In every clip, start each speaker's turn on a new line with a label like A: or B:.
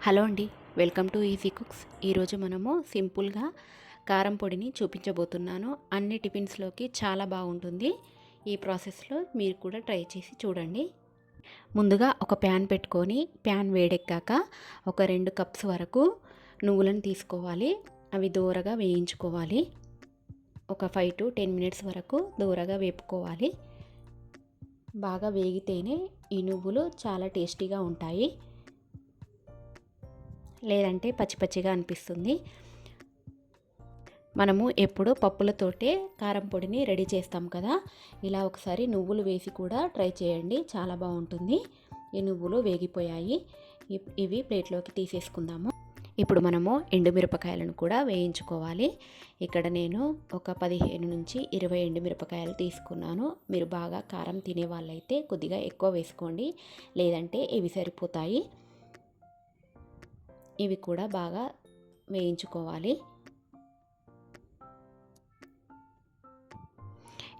A: Hello అండి, welcome to easy cooks. ఈరోజు మనము సింపుల్గా కారం పొడిని చూపించబోతున్నాను. అన్ని టిఫిన్స్లోకి చాలా బాగుంటుంది. ఈ ప్రాసెస్లో మీరు కూడా ట్రై చేసి చూడండి. ముందుగా ఒక ప్యాన్ పెట్టుకొని ప్యాన్ వేడెక్కాక ఒక 2 కప్స్ వరకు నువ్వులను తీసుకోవాలి. అవి దోరగా వేయించుకోవాలి. ఒక 5 to 10 మినిట్స్ వరకు దోరగా వేపుకోవాలి. బాగా వేగితేనే ఈ నువ్వులు చాలా టేస్టీగా ఉంటాయి, లేదంటే పచ్చి పచ్చిగా అనిపిస్తుంది. మనము ఎప్పుడు పప్పులతోటే కారం పొడిని రెడీ చేస్తాం కదా, ఇలా ఒకసారి నువ్వులు వేసి కూడా ట్రై చేయండి, చాలా బాగుంటుంది. ఈ నువ్వులు వేగిపోయాయి, ఇవి ప్లేట్లోకి తీసేసుకుందాము. ఇప్పుడు మనము ఎండుమిరపకాయలను కూడా వేయించుకోవాలి. ఇక్కడ నేను ఒక 15 నుంచి 20 ఎండుమిరపకాయలు తీసుకున్నాను. మీరు బాగా కారం తినే వాళ్ళైతే కొద్దిగా ఎక్కువ వేసుకోండి, లేదంటే ఇవి సరిపోతాయి. ఇవి కూడా బాగా వేయించుకోవాలి.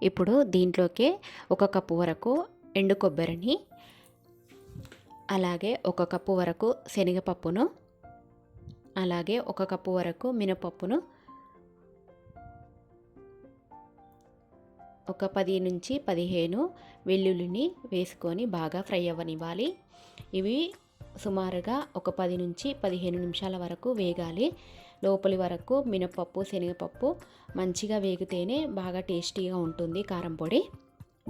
A: ఇప్పుడు దీంట్లోకి 1 కప్పు వరకు ఎండు కొబ్బరిని, అలాగే 1 కప్పు వరకు శనగపప్పును, అలాగే 1 కప్పు వరకు మినపప్పును, ఒక 10 నుంచి 15 వెల్లుల్లిని వేసుకొని బాగా ఫ్రై అవ్వనివ్వాలి. ఇవి సుమారుగా ఒక 10 నుంచి 15 నిమిషాల వరకు వేగాలి. లోపలి వరకు మినపప్పు శనగపప్పు మంచిగా వేగితేనే బాగా టేస్టీగా ఉంటుంది కారం పొడి.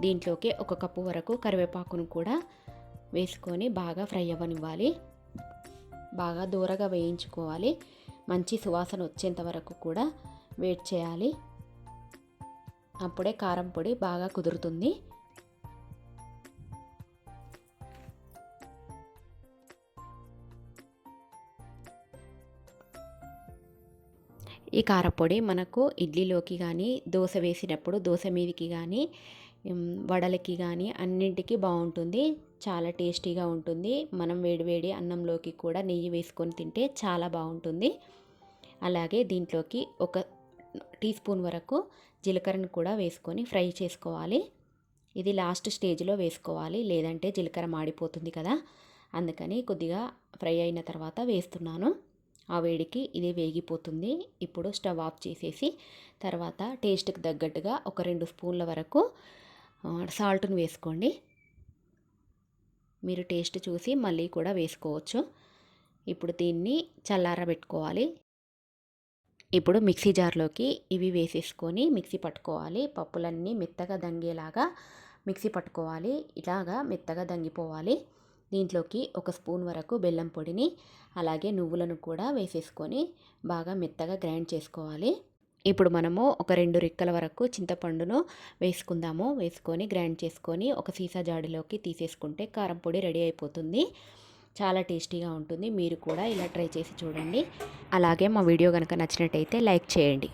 A: దీంట్లోకి 1 కప్పు వరకు కరివేపాకును కూడా వేసుకొని బాగా ఫ్రై అవ్వనివ్వాలి. బాగా దూరగా వేయించుకోవాలి. మంచి సువాసన వచ్చేంత వరకు కూడా వెయిట్ చేయాలి. అప్పుడే కారం పొడి బాగా కుదురుతుంది. ఈ కారపొడి మనకు ఇడ్లీలోకి కానీ, దోశ వేసినప్పుడు దోశ మీదకి కానీ, వడలకి కానీ అన్నింటికి బాగుంటుంది. చాలా టేస్టీగా ఉంటుంది. మనం వేడివేడి అన్నంలోకి కూడా నెయ్యి వేసుకొని తింటే చాలా బాగుంటుంది. అలాగే దీంట్లోకి 1 టీ స్పూన్ వరకు జీలకర్రను కూడా వేసుకొని ఫ్రై చేసుకోవాలి. ఇది లాస్ట్ స్టేజ్లో వేసుకోవాలి, లేదంటే జీలకర్ర మాడిపోతుంది కదా, అందుకని కొద్దిగా ఫ్రై అయిన తర్వాత వేస్తున్నాను. ఆ వేడికి ఇది వేగిపోతుంది. ఇప్పుడు స్టవ్ ఆఫ్ చేసేసి తర్వాత టేస్ట్కి తగ్గట్టుగా ఒక 2 స్పూన్ల వరకు సాల్ట్ని వేసుకోండి. మీరు టేస్ట్ చూసి మళ్ళీ కూడా వేసుకోవచ్చు. ఇప్పుడు దీన్ని చల్లారబెట్టుకోవాలి. ఇప్పుడు మిక్సీ జార్లోకి ఇవి వేసేసుకొని మిక్సీ పట్టుకోవాలి. పప్పులన్నీ మెత్తగా దంగేలాగా మిక్సీ పట్టుకోవాలి. ఇలాగా మెత్తగా దంగిపోవాలి. దీంట్లోకి 1 స్పూన్ వరకు బెల్లం పొడిని, అలాగే నువ్వులను కూడా వేసేసుకొని బాగా మెత్తగా గ్రైండ్ చేసుకోవాలి. ఇప్పుడు మనము ఒక 2 రెక్కల వరకు చింతపండును వేసుకొని గ్రైండ్ చేసుకొని ఒక సీసా జాడిలోకి తీసేసుకుంటే కారం పొడి రెడీ అయిపోతుంది. చాలా టేస్టీగా ఉంటుంది. మీరు కూడా ఇలా ట్రై చేసి చూడండి. అలాగే మా వీడియో కనుక నచ్చినట్టయితే లైక్ చేయండి.